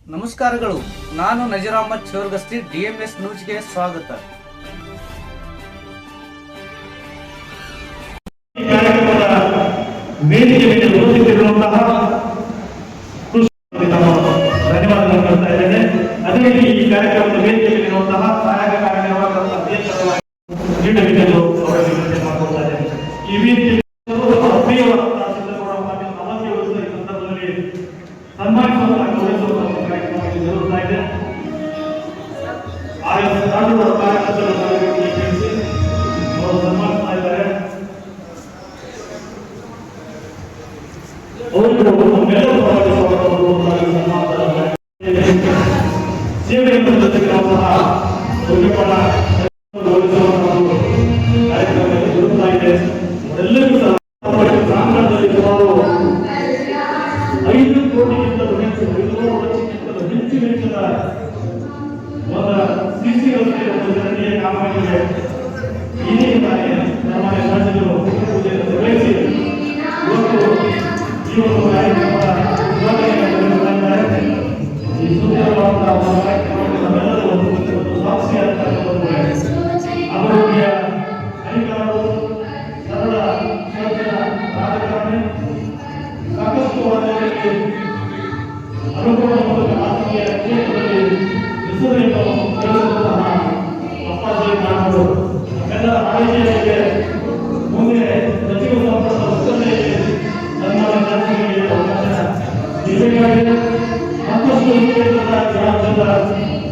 ನಮಸ್ಕಾರಗಳು. ನಾನು ನಜೀರ್ ಅಹಮದ್ ಚೋರ್ಗಸ್ತಿ, DMS ನ್ಯೂಸ್ಗೆ ಸ್ವಾಗತ. ವೇದಿಕೆ ಮೇಲೆ ಉಪಸ್ಥಿತರಿರುವಂತಹ ಧನ್ಯವಾದಗಳನ್ನು ಕೊಡ್ತಾ ಇದ್ದೇನೆ. ಅದೇ ರೀತಿ ಈ ಕಾರ್ಯಕ್ರಮದ ವೇದಿಕೆ ಮೇಲಿರುವಂತಹ ಸಹಾಯಕ ಕಾರ್ಯನಿರ್ವಾಹಕ ಅಧ್ಯಕ್ಷರಾದ ನೀಡಬೇಕೆಂದು ಅವರಿಗೆ ವಿನಂತಿ ಮಾಡಿಕೊಳ್ತಾ ಇದ್ದೇನೆ. ಈ ವೇದಿಕೆ ಅಪ್ರಿಯವಾದಂತಹ ಸಿದ್ದಗೌಡ ಪಾಟೀಲ್ ನಮಸ್ತೆ ಈ ಸಂದರ್ಭದಲ್ಲಿ ಸನ್ಮಾನಿಸುವಂತಹ ಗೌರವಿಸುವಂತಹ ಕಾರ್ಯಕ್ರಮಕ್ಕೆ ಜರುಗುತ್ತಾ ಇದೆ. ಆಡಳಿತ ಕಾರ್ಯಕರ್ತರು ಅವರು ಸನ್ಮಾನಿಸ್ತಾ ಇದ್ದಾರೆ. ಸೇವೆಯನ್ನು ಜೊತೆಗಿರುವಂತಹ ಕಾರ್ಯಕ್ರಮದಲ್ಲಿ ಜರುಗುತ್ತಾ ಇದೆ. ಎಲ್ಲರಿಗೂ ಸಹ ಪ್ರಾಂಗಣದಲ್ಲಿ ಸುಮಾರು 5 ಕೋಟಿಗಿಂತಲೂ ಹೆಚ್ಚು 500 ಲಕ್ಷಕ್ಕಿಂತಲೂ ಹೆಚ್ಚು ವೆಚ್ಚದ ಒಂದು ಸಿಸಿ ರಸ್ತೆ ಜನತೆಯ ಕಾಮಗಾರಿಗೆ ಈಗಿನ ಸಾಮಾನ್ಯ ಶಾಸಕರು ಪೂಜೆಯನ್ನು ನೆರವೇರಿಸಿ ಇವತ್ತು ಈ ಒಂದು ಕಾರ್ಯಕ್ರಮದ ಉದ್ಘಾಟನೆಯನ್ನು ಈ ಸುಂದರವಾದ ಕಾರ್ಯಕ್ರಮಕ್ಕೆ ನಮ್ಮೆಲ್ಲರೂ ಸಾಕ್ಷಿಯಾಗಿರುತ್ತಾರೆ. ಆರೋಗ್ಯ ಅಧಿಕಾರವು ಸರಳ ಸಜ್ಜನ ರಾಜಕಾರಣಿ ಸಾಕಷ್ಟು ವಲಯಗಳಲ್ಲಿ ಅನುಭವ ಮತ್ತು ರಾಜಕೀಯ ಕ್ಷೇತ್ರದಲ್ಲಿ ಹೆಸರನ್ನು ಗಳಿಸಿದಂತಹ ಅಪ್ಪಾಜಿ ನಾಡು ನಮ್ಮೆಲ್ಲರ ಆಯ್ಕೆಯಾಗಿದೆ. ಮುಂದೆ ಸಚಿವ ಸಂಪುಟದ ವಿಸ್ತರಣೆಯಲ್ಲಿ ಸನ್ಮಾನ ಶಾಸಕರಿಗೆ ಅವಕಾಶ ನೀಡಬೇಕಾಗಿದೆ. ಮತ್ತಷ್ಟು ಕ್ಷೇತ್ರದ ಗ್ರಾಮದ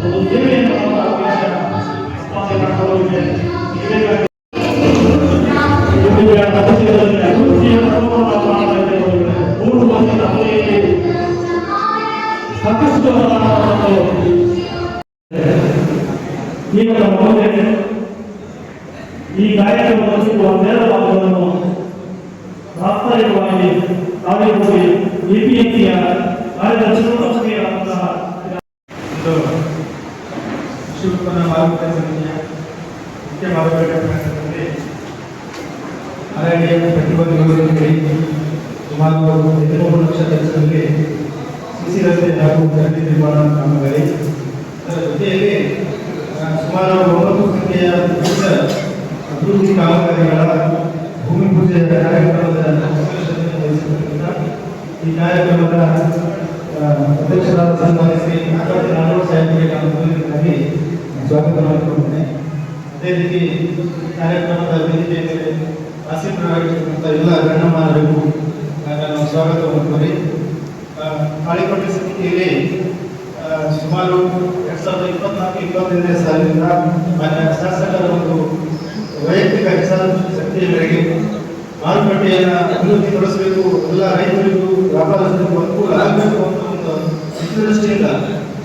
ಒಂದು ಸೇವೆಯನ್ನು ಮಾಡುವ ಅವಕಾಶ ಅಪ್ಪಾಜಿ ನಾಡವರಿಗೆ ನೀಡಬೇಕಾಗಿದೆ. ಸಾಕಷ್ಟು ಈಗ ಈ ಕಾರ್ಯಕ್ರಮದಲ್ಲಿ ಒಂದೆರಡು ಭಾಗಗಳನ್ನು ಪ್ರಾಸ್ತಾವಿಕವಾಗಿ ತಾವೇರಿ APMCಯ ಕಾರ್ಯದರ್ಶಿಯಾದಂತಹ ಕೃಷಿ ಉತ್ಪನ್ನ ಮಾರುಕಟ್ಟೆ ಸಮಿತಿಯ ಮುಖ್ಯ ಮಾರುಕಟ್ಟೆ ಅರಣ್ಯ ಪ್ರತಿಭಟನೆಗಳಲ್ಲಿ ಸುಮಾರು 13 ಲಕ್ಷ ವೆಚ್ಚದಲ್ಲಿ ಸಿಸಿ ರಸ್ತೆ ಹಾಗೂ ಚರಂಡಿ ನಿರ್ಮಾಣ ಕಾಮಗಾರಿ, ಅದರ ಜೊತೆಯಲ್ಲಿ ಸುಮಾರು 9 ಸಂಖ್ಯೆಯ ವಿವಿಧ ಅಭಿವೃದ್ಧಿ ಕಾಮಗಾರಿಗಳ ಭೂಮಿ ಪೂಜೆ ಕಾರ್ಯಕ್ರಮದ ಈ ಕಾರ್ಯಕ್ರಮದ ಅಧ್ಯಕ್ಷರಾದ ಸನ್ಮಾನ್ಯ ಶ್ರೀ ಆಕಾಶ್ ನಾಡೋಡ್ ಸಾಹೇಬರಿಗೆ ನಾನು ಸ್ವಾಗತ ಮಾಡಿಕೊಳ್ತೇನೆ. ಅದೇ ರೀತಿ ಕಾರ್ಯಕ್ರಮದ ವೇದಿಕೆ ಮೇಲೆ ಆಸೀನರಾಗಿರ್ತಕ್ಕಂಥ ಎಲ್ಲ ಗಣ್ಯಮಾನ್ಯರಿಗೂ ನಾನು ಸ್ವಾಗತ ಮಾಡ್ತೀನಿ. ತಾಳಿಕೋಟೆ ಸಮಿತಿಯಲ್ಲಿ ಸುಮಾರು 2024-25ನೇ ಸಾಲಿನಿಂದ ಮಾನ್ಯ ಶಾಸಕರ ಒಂದು ವೈಯಕ್ತಿಕ ಹಿತಾಸಕ್ತಿಯ ಮೇರೆಗೆ ಮಾರುಕಟ್ಟೆಯನ್ನು ಅಭಿವೃದ್ಧಿಪಡಿಸಬೇಕು, ಎಲ್ಲ ರೈತರಿಗೂ ವ್ಯಾಪಾರಸ್ಥರಿಗೂ ಅನುಕೂಲ ಆಗಬೇಕು ಅಂತ ಒಂದು ಹಿತದೃಷ್ಟಿಯಿಂದ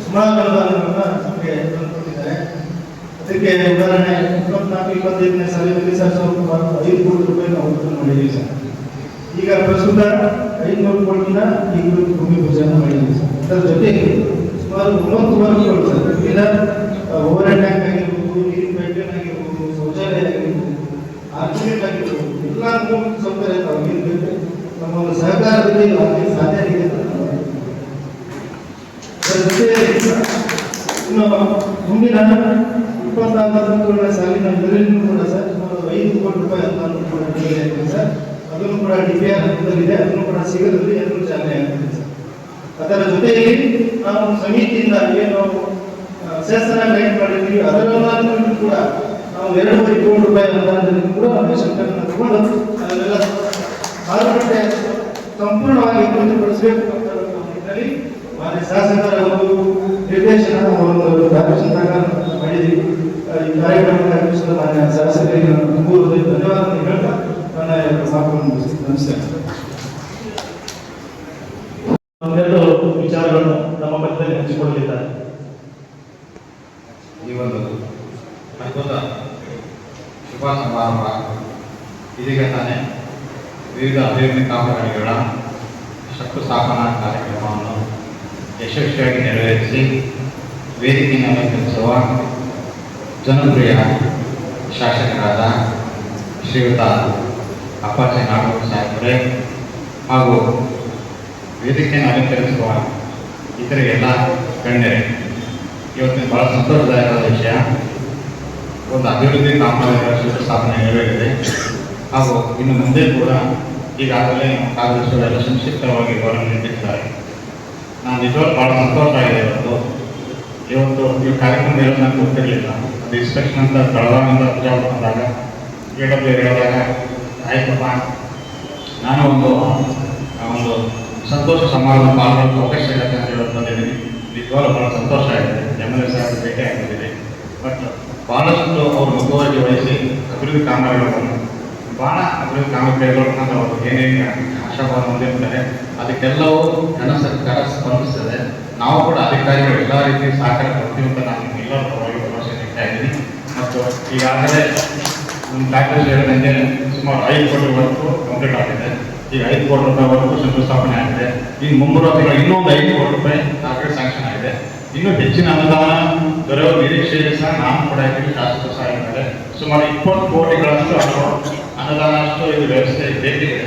ಸುಮಾರು ಅನುದಾನಗಳನ್ನು ನಮಗೆ ತಂದುಕೊಟ್ಟಿದ್ದಾರೆ. ಅದಕ್ಕೆ ಉದಾಹರಣೆ 24-25ನೇ ಸಾಲಿನಲ್ಲಿ ಸುಮಾರು 5 ಕೋಟಿ ರೂಪಾಯಿ ನಾವು ಒತ್ತನ್ನು ಮಾಡಿದ್ದೀವಿ ಸರ್. ಈಗ ಪ್ರಸ್ತುತ 500 ಕೋಟಿನ ಈ ಭೂಮಿ ಪೂಜೆಯನ್ನು ಮಾಡಿದ್ದೀವಿ ಸರ್. ಅದರ ಜೊತೆಗೆ ಸುಮಾರು 9 ವರ್ಗಗಳು ಸರ್, ವಿವಿಧ ಓವರ್ ಹೆಡ್ ಟ್ಯಾಂಕ್ ಆಗಿರ್ಬೋದು, ನೀರಿನ ಪೈಪ್ಲೈನ್ ಆಗಿರ್ಬೋದು, ಶೌಚಾಲಯ ಆಗಿರ್ಬೋದು, ಆರ್ಚಿಮೆಂಟ್ ಆಗಿರ್ಬೋದು, ಎಲ್ಲ ಮೂಲಭೂತ ಸೌಕರ್ಯ ಬೇಕು. ನಮ್ಮ ಒಂದು ಸಹಕಾರದಲ್ಲಿ ಆಗಲಿ ಸಾಧ್ಯ ಇದೆ. ಅದರ ಜೊತೆಯಲ್ಲಿ ಇನ್ನು ಮುಂದಿನ 24-25ನೇ ಸಾಲಿನ ಇದರಲ್ಲೂ ಕೂಡ ಸರ್ ಸುಮಾರು 5 ಕೋಟಿ ರೂಪಾಯಿ ಅನುದಾನ ಕೂಡ ನೀಡಲಾಗಿದೆ ಸರ್. ಅದನ್ನು ಕೂಡ DPR ಹಂತದಲ್ಲಿದೆ, ಅದನ್ನು ಕೂಡ ಶೀಘ್ರದಲ್ಲಿ ಎಲ್ಲರೂ ಚಾಲನೆ ಆಗ್ತದೆ ಸರ್. ಅದರ ಜೊತೆಯಲ್ಲಿ ನಾವು ಸಮಿತಿಯಿಂದ ಏನು ಶಾಸನ ಗೈಡ್ ಮಾಡಿದ್ವಿ ಅದರಲ್ಲೂ ಕೂಡ ನಾವು 2 ಕೋಟಿ ರೂಪಾಯಿ ಅನುದಾನದಲ್ಲಿ ಕೂಡ ಶಂಕರನ್ನು ತಗೊಂಡು ಅದನ್ನೆಲ್ಲ ಮಾರುಕಟ್ಟೆ ಸಂಪೂರ್ಣವಾಗಿ ಅಭಿವೃದ್ಧಿಪಡಿಸಬೇಕು ಅಂತ ನಿಟ್ಟಿನಲ್ಲಿ ಮಾನ್ಯ ಶಾಸಕರ ಒಂದು ನಿರ್ದೇಶನ ಒಂದು ಕಾರ್ಯಸಂಧಾನ ಮಾಡಿದ್ವಿ. ಈ ಕಾರ್ಯಕ್ರಮದ ಅಧ್ಯಕ್ಷರ ಮಾನ್ಯ ಶಾಸಕರಿಗೆ ನಾನು ತುಂಬ ಧನ್ಯವಾದ ಹೇಳ್ತಾ ನನ್ನ ಮಾತನ್ನು ಮುಗಿಸ್ತೀನಿ. ನಮಸ್ಕಾರ. ಒಂದೆರಡು ವಿಚಾರಗಳನ್ನು ನಮ್ಮ ಮಧ್ಯದಲ್ಲಿ ಹಂಚಿಕೊಳ್ಳಲಿದ್ದಾರೆ. ಈ ಒಂದು ಅದ್ಭುತ ಶುಭ ಸಮಾರಂಭ ಇದೀಗ ತಾನೇ ವಿವಿಧ ಅಭಿವೃದ್ಧಿ ಕಾಮಗಾರಿಗಳ ಶಂಕುಸ್ಥಾಪನಾ ಕಾರ್ಯಕ್ರಮವನ್ನು ಯಶಸ್ವಿಯಾಗಿ ನೆರವೇರಿಸಿ ವೇದಿಕೆಯನ್ನು ಅಲಂಕರಿಸುವ ಜನಪ್ರಿಯ ಶಾಸಕರಾದ ಶ್ರೀಯುತ ಅಪ್ಪಾಜಿ ನಾಡೋಡ್ ಸಾಹೇಬರೇ ಹಾಗೂ ವೇದಿಕೆಯನ್ನು ಅಲಂಕರಿಸುವ ಇತರೆ ಎಲ್ಲ ಗಣ್ಯರೇ, ಇವತ್ತಿನ ಬಹಳ ಸಂತೋಷದಾಯಕವಾದ ವಿಷಯ. ಒಂದು ಅಭಿವೃದ್ಧಿ ಕಾಮಗಾರಿಗಳ ಶಂಕುಸ್ಥಾಪನೆ ನೆರವೇರಿದೆ ಹಾಗೂ ಇನ್ನು ಮುಂದೆ ಕೂಡ ಈಗಾಗಲೇ ಕಾರ್ಯದರ್ಶಿಗಳೆಲ್ಲ ಸಂಕ್ಷಿಪ್ತವಾಗಿ ವಿವರಣೆ ನೀಡಿದ್ದಾರೆ. ನಾನು ನಿಜವಾಗ್ಲೂ ಭಾಳ ಸಂತೋಷ ಆಗಿದೆ. ಇವತ್ತು ಈ ಕಾರ್ಯಕ್ರಮ ಇರೋದು ನನಗೆ ಗೊತ್ತಿರಲಿಲ್ಲ. ಅದು ಇನ್ಸ್ಪೆಕ್ಷನ್ ಅಂತ ಬೆಳಗಾವಿಯಿಂದ ಬಿಜಾಪುರ ಬಂದಾಗ ಹೇಳಿದಾಗ ಆಯ್ತಪ್ಪ, ನಾನು ಒಂದು ಸಂತೋಷ ಸಮಾರಂಭ ಪಾಲ್ಗೊಳ್ಳಲು ಅವಕಾಶ ಸಿಗುತ್ತೆ ಅಂತ ಹೇಳೋದು ಬಂದಿದ್ದೀನಿ. ನಿಜವಾಗ್ಲೂ ಭಾಳ ಸಂತೋಷ ಆಗಿದೆ. MLA ಸಾಹೇಬ್ ಭೇಟಿ ಆಗಿದ್ದೀನಿ. ಬಟ್ ಭಾಳಷ್ಟು ಅವರು ಮುಖ್ಯವಾಗಿ ವಹಿಸಿ ಅಭಿವೃದ್ಧಿ ಕಾಮಗಾರಿಗಳನ್ನು ಭಾಳ ಅಭಿವೃದ್ಧಿ ಕಾಮಗಾರಿಗಳು ಅವರು ಏನೇನು ಆಶಾಭಾವ ಹೊಂದಿರ್ತಾರೆ ಅದಕ್ಕೆಲ್ಲವೂ ಜನ ಸರ್ಕಾರ ಸ್ಪಂದಿಸ್ತದೆ. ನಾವು ಕೂಡ ಅಧಿಕಾರಿಗಳು ಎಲ್ಲ ರೀತಿ ಸಹಕಾರ ಕೊಡ್ತೀವಿ ಅಂತ ನಾನು ಎಲ್ಲರ ಪರವಾಗಿ ಭರವಸೆ ನೀಡ್ತಾ ಇದ್ದೀನಿ. ಮತ್ತು ಈಗಾಗಲೇ ನಮ್ಮ ಕಾರ್ಯದರ್ಶಿ ಹೇಳಿದಂಗೆ ಸುಮಾರು 5 ಕೋಟಿ ವರೆಗೂ ಕಂಪ್ಲೀಟ್ ಆಗಿದೆ. ಈಗ 5 ಕೋಟಿ ರೂಪಾಯಿವರೆಗೂ ಶಂಕುಸ್ಥಾಪನೆ ಆಗಿದೆ. ಇನ್ನು ಮುಂಬರುವ ತಿಂಗಳು ಇನ್ನೊಂದು 5 ಕೋಟಿ ರೂಪಾಯಿ ಆಲ್ರೆಡಿ ಸ್ಯಾಂಕ್ಷನ್ ಆಗಿದೆ. ಇನ್ನೂ ಹೆಚ್ಚಿನ ಅನುದಾನ ದೊರೆಯುವ ನಿರೀಕ್ಷೆಯಲ್ಲಿ ಸಹ ನಾನು ಕೂಡ ಇದ್ದೀನಿ. ಶಾಸಕ ಸಹಾಯ ಸುಮಾರು 20 ಕೋಟಿಗಳಷ್ಟು ಅನುದಾನ ಅಷ್ಟು ಇದು ವ್ಯವಸ್ಥೆ ಬೇಕಿದೆ.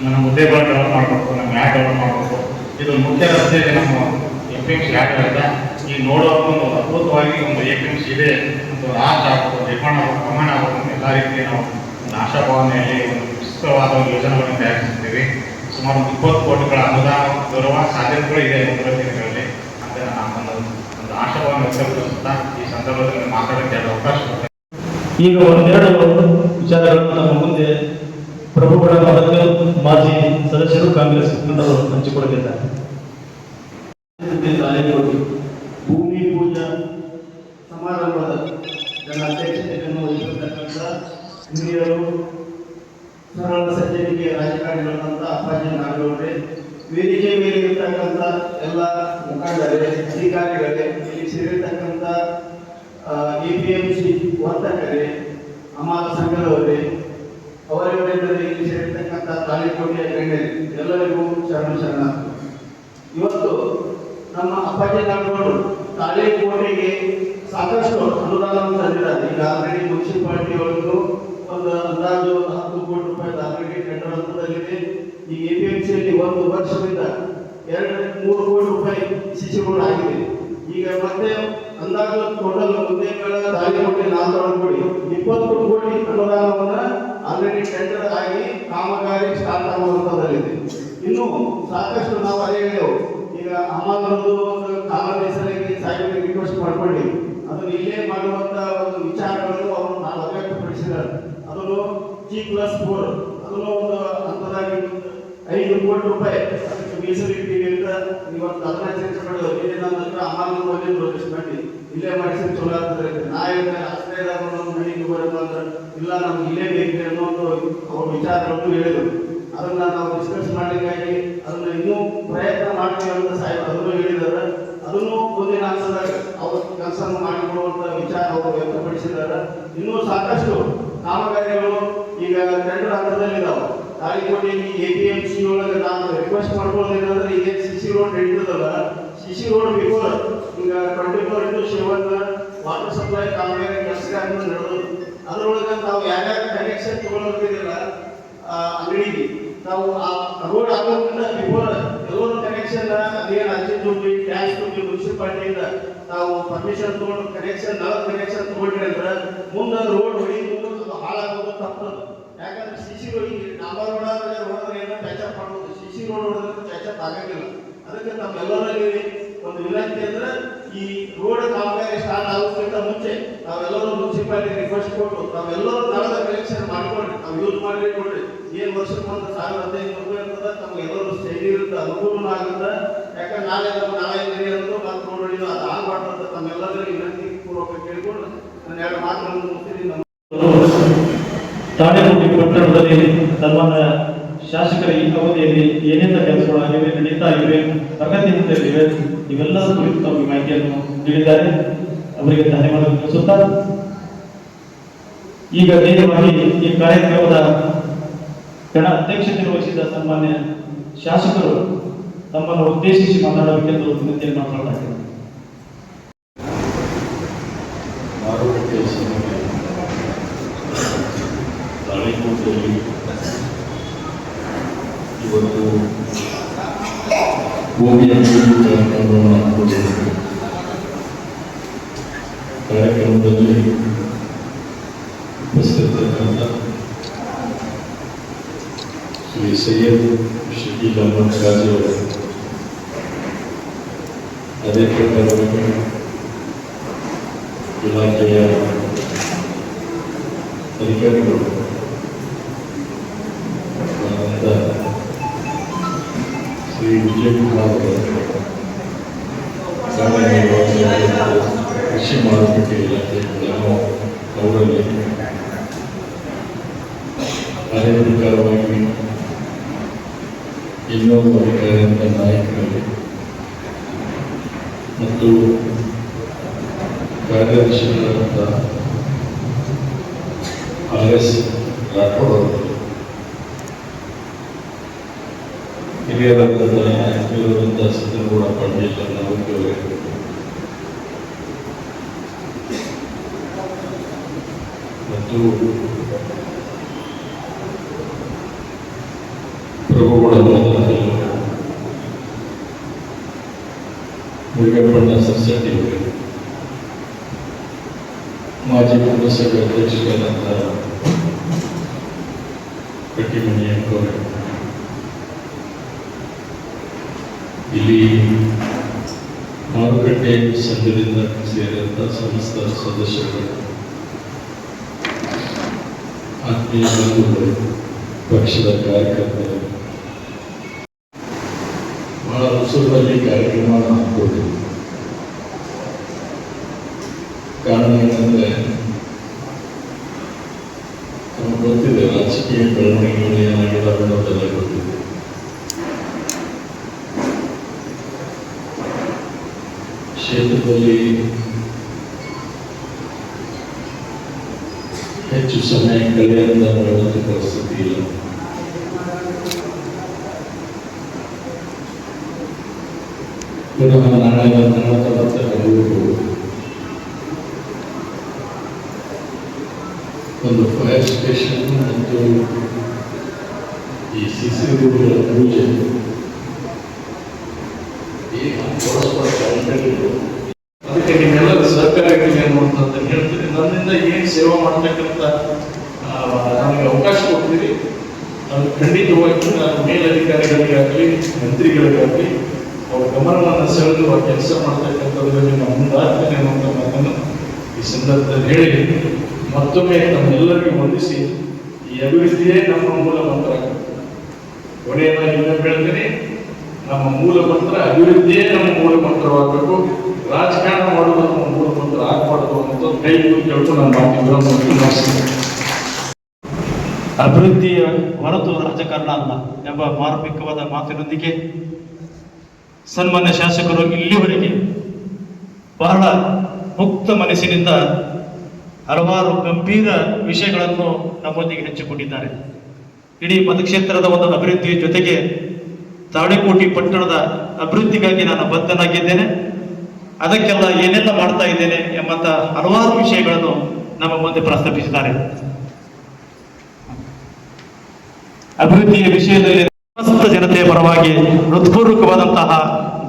ನಮ್ಮ ಹುದ್ದೆಗಳು ಡೆವಲಪ್ ಮಾಡಬೇಕು, ನಮ್ಮ ಯಾಕೆ ಡೆವಲಪ್ ಮಾಡಬೇಕು. ಇದು ಮುಖ್ಯ ರಸ್ತೆ ಇದೆ. ನಮ್ಮ APMC ಯಾಕೆ ಈ ನೋಡೋದು ಅದ್ಭುತವಾಗಿ ಒಂದು APMC ಇದೆ, ಒಂದು ಆರ್ಚ್ ಆಗಬೇಕು, ನಿರ್ಮಾಣ ಆಗಬೇಕು, ಪ್ರಮಾಣ ಆಗಬೇಕು, ಎಲ್ಲ ರೀತಿಯ ನಾವು ಒಂದು ಆಶಾಭಾವನೆಯಲ್ಲಿ ಒಂದು ವಿಸ್ತೃತವಾದ ಒಂದು ಯೋಜನೆಗಳನ್ನು ತಯಾರಿಸಿದ್ದೀವಿ. ಸುಮಾರು 20 ಕೋಟಿಗಳ ಅನುದಾನ ಬರುವ ಸಾಧ್ಯತೆಗಳು ಇದೆ ಮುಂದಿನ ದಿನಗಳಲ್ಲಿ ಅಂತ ನಾನು ಒಂದು ಆಶಾಭಾವನೆ ವ್ಯಕ್ತಪಡಿಸುತ್ತಾ ಈ ಸಂದರ್ಭದಲ್ಲಿ ಮಾತಾಡೋಕ್ಕೆ ಅವಕಾಶ ಕೊಡ್ತೇನೆ. ಈಗ ಒಂದೆರಡು ವಿಚಾರಗಳನ್ನು ನಮ್ಮ ಮುಂದೆ ಪ್ರಭುಗಳ ಮದಕಲ್ ಮಾಜಿ ಸದಸ್ಯರು ಕಾಂಗ್ರೆಸ್ ಮುಖಂಡರು ಹಂಚಿಕೊಳ್ಳಲಿದ್ದಾರೆ. ಭೂಮಿ ಪೂಜಾ ಸಮಾರಂಭದ ನನ್ನ ಅಧ್ಯಕ್ಷತೆಯನ್ನು ವಹಿಸಿರ್ತಕ್ಕಂಥ ಹಿರಿಯರು, ಸರಳ ಸಜ್ಜನಿಕೆ ರಾಜಕಾರಣಿಗಳಂತ ಅಪ್ಪಾಜಿ ನಾಗೌಡ್ರೆ, ವೇದಿಕೆ ಮೇಲೆ ಇರ್ತಕ್ಕಂಥ ಎಲ್ಲ ಮುಖಂಡರೇ, ಅಧಿಕಾರಿಗಳೇ, ಇಲ್ಲಿ ಸೇರಿರ್ತಕ್ಕಂಥ APMC ವರ್ತಕರೇ, ಅಮಾಲ ಸಂಘದವರೇ, ಅವರೆಲ್ಲರಲ್ಲಿ ಇಲ್ಲಿ ಸೇರಿರ್ತಕ್ಕಂಥ ತಾಳಿಕೋಟೆಯ ಗಣ್ಯರೇ, ಎಲ್ಲರಿಗೂ ಶರಣ. ಇವತ್ತು ನಮ್ಮ ಅಪ್ಪಾಜಿ ನಾಗೌಡರು ತಾಳಿಕೋಟೆಗೆ ಸಾಕಷ್ಟು ಅನುದಾನವನ್ನು ತಂದಿದ್ದಾರೆ. ಈಗ ಆಲ್ರೆಡಿ ಮುನ್ಸಿಪಾಲಿಟಿ ಒಳಗೂ ಒಂದು ಅಂದಾಜು 10 ಕೋಟಿ ರೂಪಾಯಿ ಆಲ್ರೆಡಿ ಟೆಂಡರ್ ಹಂತದಲ್ಲಿದೆ. ಈ APMCಯಲ್ಲಿ 1 ವರ್ಷದಿಂದ 2-3 ಕೋಟಿ ರೂಪಾಯಿ CC ರೋಡ್ ಆಗಿದೆ. ಈಗ ಮತ್ತೆ ಅಂದಾಜು ಟೋಟಲ್ ಹುದ್ದೆಗಳ ತಾಳಿಕೋಟೆ 4 ಕೋಟಿ 20 ಕೋಟಿ ಅನುದಾನವನ್ನ ಆಲ್ರೆಡಿ ಟೆಂಡರ್ ಆಗಿ ಕಾಮಗಾರಿ ಸ್ಟಾರ್ಟ್ ಆಗುವಂತದಲ್ಲಿದೆ. ಇನ್ನು ಸಾಕಷ್ಟು ನಾವು ಅದೇ ಹೇಳೇವು. ಈಗ ಅಮ್ಮನವರದ್ದು ಒಂದು ಕಾಮಗಾರಿ ಸಲುವಾಗಿ ಸಾಹೇಬರಿಗೆ ರಿಕ್ವೆಸ್ಟ್ ಮಾಡ್ಕೊಳ್ಳಿ, ಅದನ್ನು ಇಲ್ಲೇ ಮಾಡುವಂತ ಒಂದು ವಿಚಾರಗಳನ್ನು ಅವರು ನಾವು ವ್ಯಕ್ತಪಡಿಸಿದ್ದಾರೆ. ಅದನ್ನು G+4 ಅದನ್ನು ಒಂದು ಹಂತದಾಗಿ 5 ಕೋಟಿ ರೂಪಾಯಿ ಅದಕ್ಕೆ ಮೀಸಲಿಟ್ಟಿವಿ ಅಂತ ಇವತ್ತು ಅದನ್ನ ಚರ್ಚೆ ಮಾಡಿದ್ರು. ಇಲ್ಲಿ ನನ್ನ ಹತ್ರ ಅಮ್ಮನ ಬಂದಿದ್ದು ಪ್ರೊಜೆಕ್ಟ್ ಮಾಡಿ ಇಲ್ಲೇ ಮಾಡಿಸಿ ಚಲೋ ಆಗ್ತದೆ. ನಾ ಹೇಳಿದ್ರೆ ಆಶ್ರಯದಾಗ ನಮ್ಮ ಮನೆಗೆ ಬರೋದು ಇಲ್ಲ, ನಮ್ಗೆ ಇಲ್ಲೇ ಬೇಕು ಅನ್ನೋ ಒಂದು ಅವ್ರ ವಿಚಾರಗಳನ್ನು ಹೇಳಿದರು. ಅದನ್ನ ನಾವು ಡಿಸ್ಕಸ್ ಮಾಡಲಿಕ್ಕಾಗಿ ಅದನ್ನ ಇನ್ನೂ ಪ್ರಯತ್ನ ಮಾಡ್ತೀವಿ ಅಂತ ಸಾಹೇಬ್ ಅದನ್ನು ಹೇಳಿದ್ದಾರೆ. ಅದನ್ನು ಮುಂದಿನ ಹಂತದಾಗ ಅವ್ರ ಕೆಲಸ ಮಾಡಿಕೊಡುವಂತ ವಿಚಾರ ಅವರು ವ್ಯಕ್ತಪಡಿಸಿದ್ದಾರೆ. ಇನ್ನೂ ಸಾಕಷ್ಟು ಕಾಮಗಾರಿಗಳು ಈಗ ಟೆಂಡರ್ ಹಂತದಲ್ಲಿದ್ದಾವೆ. ತಾಳಿಕೋಟೆಯಲ್ಲಿ APMC ಒಳಗೆ ನಾನು ರಿಕ್ವೆಸ್ಟ್ ಮಾಡ್ಕೊಳ್ಳೋದೇನಂದ್ರೆ, ಈಗ CC ರೋಡ್ ನಡೀತದಲ್ಲ, CC ರೋಡ್ ಬಿಫೋರ್ ಈಗ 24/7 ವಾಟರ್ ಸಪ್ಲೈ ಕಾಮಗಾರಿ ಕೆಲಸಗಳನ್ನು ನಡೆದು ಅದರೊಳಗೆ ನಾವು ಯಾರ್ಯಾರು ಕನೆಕ್ಷನ್ ತಗೊಳ್ಳೋದಿಲ್ಲ ಅಂಗಡಿಗೆ, ನಾವು ಆ ರೋಡ್ ಆಗೋದ್ರಿಂದ ಬಿಫೋರ್ ಎಲ್ಲರೂ ಕನೆಕ್ಷನ್ ಅದೇನು ಅರ್ಜಿ ತುಂಬಿ ಟ್ಯಾಕ್ಸ್ ತುಂಬಿ ಮುನ್ಸಿಪಾಲಿಟಿಯಿಂದ ನಾವು ಪರ್ಮಿಷನ್ ತಗೊಂಡು ಕನೆಕ್ಷನ್ ತಗೊಂಡ್ರಿ ಅಂದ್ರೆ ಮುಂದೆ ರೋಡ್ ಹೊಡಿಯೋದು ಅದು ಹಾಳಾಗೋದು ತಪ್ಪದು. ಯಾಕಂದ್ರೆ CC ರೋಡ್ ಡಾಂಬರ್ ರೋಡ್ ಏನೋ ಪ್ಯಾಚಪ್ ಮಾಡ್ಬೋದು, CC ರೋಡ್ ಹೊಡೆದ್ರೆ ಪ್ಯಾಚಪ್ ಆಗಂಗಿಲ್ಲ. ಅದಕ್ಕೆ ನಮ್ಮೆಲ್ಲರಲ್ಲಿ ಒಂದು ವಿನಂತಿ ಅಂದ್ರೆ, ಈ ರೋಡ್ ಕಾಮಗಾರಿ ಸ್ಟಾರ್ಟ್ ಆಗೋಕ್ಕಿಂತ ಮುಂಚೆ ನಾವೆಲ್ಲರೂ ಮುನ್ಸಿಪಾಲಿಟಿ ರಿಕ್ವೆಸ್ಟ್ ಕೊಟ್ಟು ನಾವೆಲ್ಲರೂ ನಳದ ಕಲೆಕ್ಷನ್ ಮಾಡ್ಕೊಳ್ರಿ, ನಾವು ಯೂಸ್ ಮಾಡಿ ಕೊಡ್ರಿ. ಏನು ವರ್ಷಕ್ಕೆ 1,500 ರೂಪಾಯಿ ಇರ್ತದೆ, ನಮ್ಗೆಲ್ಲರೂ ಶೈಲಿ ಇರುತ್ತೆ, ಅನುಕೂಲ ಆಗುತ್ತೆ. ಯಾಕಂದ್ರೆ ನಾಳೆ ಅಂತ ಮತ್ತೆ ನೋಡಿ ಅದು ಆಗ್ಬಾರ್ದು. ನಮ್ಮೆಲ್ಲರಿಗೂ ವಿನಂತಿ ಪೂರ್ವಕ ಕೇಳಿಕೊಂಡು ನಾನು 2 ಮಾತುಗಳನ್ನು ಮುಗಿಸ್ತೀನಿ. ತಾಳೆಕೋಟೆ ಪಟ್ಟಣದಲ್ಲಿ ಸನ್ಮಾನ್ಯ ಶಾಸಕರ ಈ ಅವಧಿಯಲ್ಲಿ ಏನೆಲ್ಲ ಕೆಲಸಗಳು ಆಗಿವೆ, ನಡೀತಾ ಇವೆ, ಪ್ರಗತಿ ಹೊಂದಿವೆ, ಇವೆಲ್ಲರ ಕುರಿತು ತಮಗೆ ಮಾಹಿತಿಯನ್ನು ನೀಡಿದ್ದಾರೆ. ಅವರಿಗೆ ಧನ್ಯವಾದ ತಿಳಿಸುತ್ತಾ ಈಗ ನೇರವಾಗಿ ಈ ಕಾರ್ಯಕ್ರಮದ ಅಧ್ಯಕ್ಷತೆ ವಹಿಸಿದ ಸನ್ಮಾನ್ಯ ಶಾಸಕರು ತಮ್ಮನ್ನು ಉದ್ದೇಶಿಸಿ ಮಾತನಾಡಬೇಕೆಂದು ವಿನಂತಿಯನ್ನು ಮಾಡಿಕೊಳ್ಳಲಾಗಿದೆ. ಇವತ್ತು ಭೂಮಿಯ ಕಾರ್ಯಕ್ರಮವನ್ನು ಹಮ್ಮಿಕೊಂಡಿದ್ದೇವೆ. ಕಾರ್ಯಕ್ರಮದಲ್ಲಿ ಉಪಸ್ಥಿತರಾದ ಶ್ರೀ ಸೈಯದ್ ಶಕೀಲ್ ಅಹಮದ್ ಗಾಜಿ ಅವರು, ಅದೇ ಪ್ರಕಾರವಾಗಿ ಇಲಾಖೆಯ ಅಧಿಕಾರಿಗಳು ಶ್ರೀ ವಿಜಯಕುಮಾರ್ ಅವರು, ಕಾರ್ಯನಿರ್ವಾಹಕ ಕೃಷಿ ಮಾರುಕಟ್ಟೆ ಇಲಾಖೆಗಳನ್ನು ಅವರಲ್ಲಿ ಅದೇ ಪ್ರಕಾರವಾಗಿ ಇನ್ನೊಬ್ಬ ಅಧಿಕಾರಿಯಿಂದ ನಾಯಕರಲ್ಲಿ ಮತ್ತು ಕಾರ್ಯದರ್ಶಿಗಳಾದಂಥ RS ರಾಠೋಡ್ ಅವರು, ಹಿರಿಯರಾದಂಥ ಸಿದ್ದಗೌಡ ಪಾಟೀಲ್ ಅವರಿಗೆ, ಮತ್ತು ಪ್ರಭುಗಳ ಮುರುಗಪ್ಪಣ್ಣ ಸೊಸೈಟಿ ಅವರಿಗೆ, ಮಾಜಿ ಪುರಸಭೆ ಅಧ್ಯಕ್ಷರಾದಂಥ ಕಟ್ಟಿಮಣಿ ಅವರು, ಇಲ್ಲಿ ಮಾರುಕಟ್ಟೆ ಸಂಘದಿಂದ ಸೇರಿದಂಥ ಸಮಸ್ತ ಸದಸ್ಯರು, ಆತ್ಮೀಯ ಬಂಧುಗಳು, ಪಕ್ಷದ ಕಾರ್ಯಕರ್ತರು, ಬಹಳ ಉತ್ಸವದಲ್ಲಿ ಕಾರ್ಯಕ್ರಮ ಹಮ್ಮಿಕೊಂಡಿದೆ. ಕಾರಣ ಏನಂದ್ರೆ ನಮಗೆ ಗೊತ್ತಿದೆ ರಾಜಕೀಯ ಬೆಳವಣಿಗೆಗಳು ಏನಾಗಿದ್ದಾವೆ ಅನ್ನೋದೆಲ್ಲ ಗೊತ್ತಿದೆ. ಕ್ಷೇತ್ರದಲ್ಲಿ ಹೆಚ್ಚು ಸಮಯ ಕಳೆಯದ ಬರುವಂಥ ಪರಿಸ್ಥಿತಿ ಇಲ್ಲ. ಪುನಃ ನಾಳೆ ಮತ್ತೆ ಬೆಂಗಳೂರು ಒಂದು ಫೈರ್ ಸ್ಟೇಷನ್ ಮತ್ತು ಈ CC ರೋಡ್ಗಳ ಪೂಜೆ ಅದಕ್ಕೆ ನಿಮ್ಮೆಲ್ಲರ ಸಹಕಾರ ಇರಲಿ ಅನ್ನುವಂಥದ್ದು ಹೇಳ್ತೀನಿ. ನನ್ನಿಂದ ಏನು ಸೇವೆ ಮಾಡ್ತಕ್ಕಂಥ ನನಗೆ ಅವಕಾಶ ಕೊಡ್ತೀರಿ, ಅದು ಖಂಡಿತವಾಗಿ ನಾನು ಮೇಲಧಿಕಾರಿಗಳಿಗಾಗಲಿ ಮಂತ್ರಿಗಳಿಗಾಗಲಿ ಅವ್ರ ಗಮನವನ್ನು ಸೆಳೆದು ಆ ಕೆಲಸ ಮಾಡ್ತಕ್ಕಂಥದ್ರಲ್ಲಿ ನಾನು ಮುಂದಾಗ್ತೇನೆ ಅನ್ನುವಂಥ ಮಾತನ್ನು ಈ ಸಂದರ್ಭದಲ್ಲಿ ಹೇಳಿ ಮತ್ತೊಮ್ಮೆ ನಮ್ಮೆಲ್ಲರಿಗೂ ವಂದಿಸಿ, ಈ ಅಭಿವೃದ್ಧಿಯೇ ನಮ್ಮ ಮೂಲ ಮಂತ್ರ. ಕೊನೆಯದಾಗಿ ಇನ್ನೊಂದು ಹೇಳ್ತೀನಿ, ನಮ್ಮ ಮೂಲ ಮಂತ್ರ ಅಭಿವೃದ್ಧಿಯೇ ನಮ್ಮ ಮೂಲ ಮಂತ್ರವಾಗಬೇಕು. ರಾಜಕಾರಣ ಮಾಡೋದು ನಮ್ಮ ಮೂಲ ಮಂತ್ರ ಆಗಬಾರ್ದು ಅಂತ ಕೈ ಕೇಳ್ಕೊಂಡು ನಾನು ಮಾತಿದ್ದೆ. ಅಭಿವೃದ್ಧಿಯ ಹೊರತು ರಾಜಕಾರಣ ಅಲ್ಲ ಎಂಬ ಮಾರ್ಮಿಕವಾದ ಮಾತಿನೊಂದಿಗೆ ಸನ್ಮಾನ್ಯ ಶಾಸಕರು ಇಲ್ಲಿವರೆಗೆ ಬಹಳ ಮುಕ್ತ ಮನಸ್ಸಿನಿಂದ ಹಲವಾರು ಗಂಭೀರ ವಿಷಯಗಳನ್ನು ನಮ್ಮೊಂದಿಗೆ ಹಂಚಿಕೊಂಡಿದ್ದಾರೆ. ಇಡೀ ಮತಕ್ಷೇತ್ರದ ಒಂದು ಅಭಿವೃದ್ಧಿಯ ಜೊತೆಗೆ ತಾಳಿಕೋಟಿ ಪಟ್ಟಣದ ಅಭಿವೃದ್ಧಿಗಾಗಿ ನಾನು ಬದ್ಧನಾಗಿದ್ದೇನೆ, ಅದಕ್ಕೆಲ್ಲ ಏನೆಲ್ಲ ಮಾಡ್ತಾ ಇದ್ದೇನೆ ಎಂಬಂತ ಹಲವಾರು ವಿಷಯಗಳನ್ನು ನಮ್ಮ ಮುಂದೆ ಪ್ರಸ್ತಾಪಿಸಿದ್ದಾರೆ. ಅಭಿವೃದ್ಧಿಯ ವಿಷಯದಲ್ಲಿ ಸಮಸ್ತ ಜನತೆಯ ಪರವಾಗಿ ಹೃತ್ಪೂರ್ವಕವಾದಂತಹ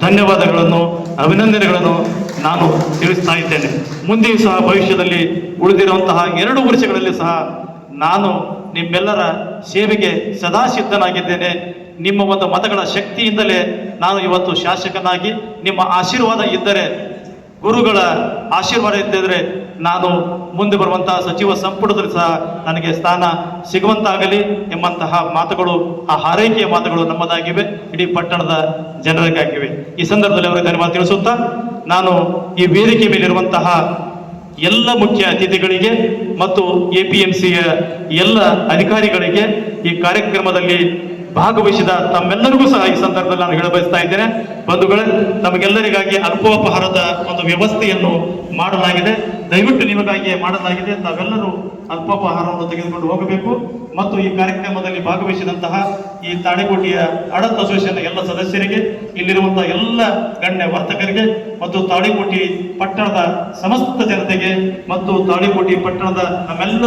ಧನ್ಯವಾದಗಳನ್ನು, ಅಭಿನಂದನೆಗಳನ್ನು ನಾನು ತಿಳಿಸ್ತಾ ಇದ್ದೇನೆ. ಮುಂದೆಯೂ ಸಹ ಭವಿಷ್ಯದಲ್ಲಿ ಉಳಿದಿರುವಂತಹ 2 ವರ್ಷಗಳಲ್ಲಿ ಸಹ ನಾನು ನಿಮ್ಮೆಲ್ಲರ ಸೇವೆಗೆ ಸದಾ ಸಿದ್ಧನಾಗಿದ್ದೇನೆ. ನಿಮ್ಮ ಒಂದು ಮತಗಳ ಶಕ್ತಿಯಿಂದಲೇ ನಾನು ಇವತ್ತು ಶಾಸಕನಾಗಿ, ನಿಮ್ಮ ಆಶೀರ್ವಾದ ಇದ್ದರೆ, ಗುರುಗಳ ಆಶೀರ್ವಾದ ಇದ್ದರೆ ನಾನು ಮುಂದೆ ಬರುವಂತಹ ಸಚಿವ ಸಂಪುಟದಲ್ಲಿ ಸಹ ನನಗೆ ಸ್ಥಾನ ಸಿಗುವಂತಾಗಲಿ ಎಂಬಂತಹ ಮಾತುಗಳು, ಆ ಹಾರೈಕೆಯ ಮಾತುಗಳು ನಮ್ಮದಾಗಿವೆ, ಇಡೀ ಪಟ್ಟಣದ ಜನರಿಗಾಗಿವೆ. ಈ ಸಂದರ್ಭದಲ್ಲಿ ಅವರಿಗೆ ಧನ್ಯವಾದ ತಿಳಿಸುತ್ತಾ, ನಾನು ಈ ವೇದಿಕೆ ಮೇಲಿರುವಂತಹ ಎಲ್ಲ ಮುಖ್ಯ ಅತಿಥಿಗಳಿಗೆ ಮತ್ತು APMCಯ ಎಲ್ಲ ಅಧಿಕಾರಿಗಳಿಗೆ, ಈ ಕಾರ್ಯಕ್ರಮದಲ್ಲಿ ಭಾಗವಹಿಸಿದ ತಮ್ಮೆಲ್ಲರಿಗೂ ಸಹ ಈ ಸಂದರ್ಭದಲ್ಲಿ ನಾನು ಹೇಳಬಯಸ್ತಾ ಇದ್ದೇನೆ. ಬಂಧುಗಳೇ, ನಮಗೆಲ್ಲರಿಗಾಗಿ ಅಲ್ಪೋಪಹಾರದ ಒಂದು ವ್ಯವಸ್ಥೆಯನ್ನು ಮಾಡಲಾಗಿದೆ, ದಯವಿಟ್ಟು ನಿಮಗಾಗಿ ಮಾಡಲಾಗಿದೆ. ತಾವೆಲ್ಲರೂ ಅಲ್ಪೋಪಹಾರವನ್ನು ತೆಗೆದುಕೊಂಡು ಹೋಗಬೇಕು. ಮತ್ತು ಈ ಕಾರ್ಯಕ್ರಮದಲ್ಲಿ ಭಾಗವಹಿಸಿದಂತಹ ಈ ತಾಳಿಕೋಟೆಯ ಆಡಳಿತ ಅಸೋಸಿಯೇಷನ್ ಎಲ್ಲ ಸದಸ್ಯರಿಗೆ, ಇಲ್ಲಿರುವಂತಹ ಎಲ್ಲ ಗಣ್ಯ ವರ್ತಕರಿಗೆ ಮತ್ತು ತಾಳಿಕೋಟೆ ಪಟ್ಟಣದ ಸಮಸ್ತ ಜನತೆಗೆ ಮತ್ತು ತಾಳಿಕೋಟೆ ಪಟ್ಟಣದ ನಮ್ಮೆಲ್ಲ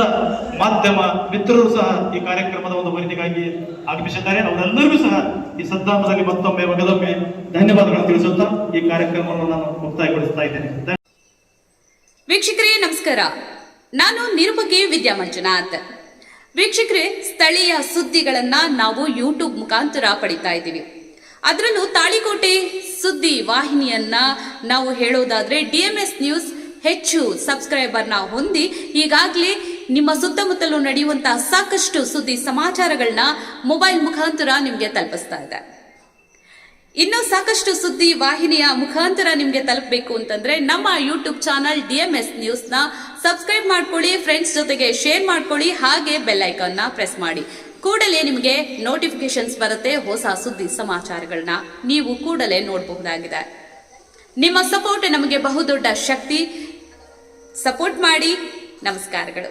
ಮಾಧ್ಯಮ ಮಿತ್ರರು ಸಹ ಈ ಕಾರ್ಯಕ್ರಮದ ಒಂದು ವರದಿಗಾಗಿ ಆಗಮಿಸಿದ್ದಾರೆ. ಅವರೆಲ್ಲರಿಗೂ ಸಹ ಈ ಸದ್ದಾಮದಲ್ಲಿ ಮತ್ತೊಮ್ಮೆ ಮಗದೊಮ್ಮೆ ಧನ್ಯವಾದಗಳನ್ನು ತಿಳಿಸುತ್ತಾ ಈ ಕಾರ್ಯಕ್ರಮವನ್ನು ನಾನು ಮುಕ್ತಾಯಗೊಳಿಸ್ತಾ ಇದ್ದೇನೆ. ವೀಕ್ಷಕರೇ ನಮಸ್ಕಾರ, ನಾನು ನಿರುಪಗೆ ವಿದ್ಯಾ ಮಂಜುನಾಥ್. ವೀಕ್ಷಕರೇ, ಸ್ಥಳೀಯ ಸುದ್ದಿಗಳನ್ನ ನಾವು ಯೂಟ್ಯೂಬ್ ಮುಖಾಂತರ ಪಡಿತಾ ಇದ್ದೀವಿ. ಅದರಲ್ಲೂ ತಾಳಿಕೋಟೆ ಸುದ್ದಿ ವಾಹಿನಿಯನ್ನ ನಾವು ಹೇಳೋದಾದ್ರೆ DMS ನ್ಯೂಸ್ ಹೆಚ್ಚು ಸಬ್ಸ್ಕ್ರೈಬರ್ನ ಹೊಂದಿ ಈಗಾಗಲೇ ನಿಮ್ಮ ಸುತ್ತಮುತ್ತಲೂ ನಡೆಯುವಂತಹ ಸಾಕಷ್ಟು ಸುದ್ದಿ ಸಮಾಚಾರಗಳನ್ನ ಮೊಬೈಲ್ ಮುಖಾಂತರ ನಿಮಗೆ ತಲುಪಿಸ್ತಾ ಇದೆ. ಇನ್ನೂ ಸಾಕಷ್ಟು ಸುದ್ದಿ ವಾಹಿನಿಯ ಮುಖಾಂತರ ನಿಮಗೆ ತಲುಪಬೇಕು ಅಂತಂದ್ರೆ ನಮ್ಮ ಯೂಟ್ಯೂಬ್ ಚಾನಲ್ DMS ನ್ಯೂಸ್ನ ಸಬ್ಸ್ಕ್ರೈಬ್ ಮಾಡ್ಕೊಳ್ಳಿ, ಫ್ರೆಂಡ್ಸ್ ಜೊತೆಗೆ ಶೇರ್ ಮಾಡ್ಕೊಳ್ಳಿ, ಹಾಗೆ ಬೆಲ್ ಐಕಾನ್ನ ಪ್ರೆಸ್ ಮಾಡಿ. ಕೂಡಲೇ ನಿಮಗೆ ನೋಟಿಫಿಕೇಶನ್ಸ್ ಬರುತ್ತೆ. ಹೊಸ ಸುದ್ದಿ ಸಮಾಚಾರಗಳನ್ನ ನೀವು ಕೂಡಲೇ ನೋಡಬಹುದಾಗಿದೆ. ನಿಮ್ಮ ಸಪೋರ್ಟ್ ನಮಗೆ ಬಹುದೊಡ್ಡ ಶಕ್ತಿ. ಸಪೋರ್ಟ್ ಮಾಡಿ. ನಮಸ್ಕಾರಗಳು.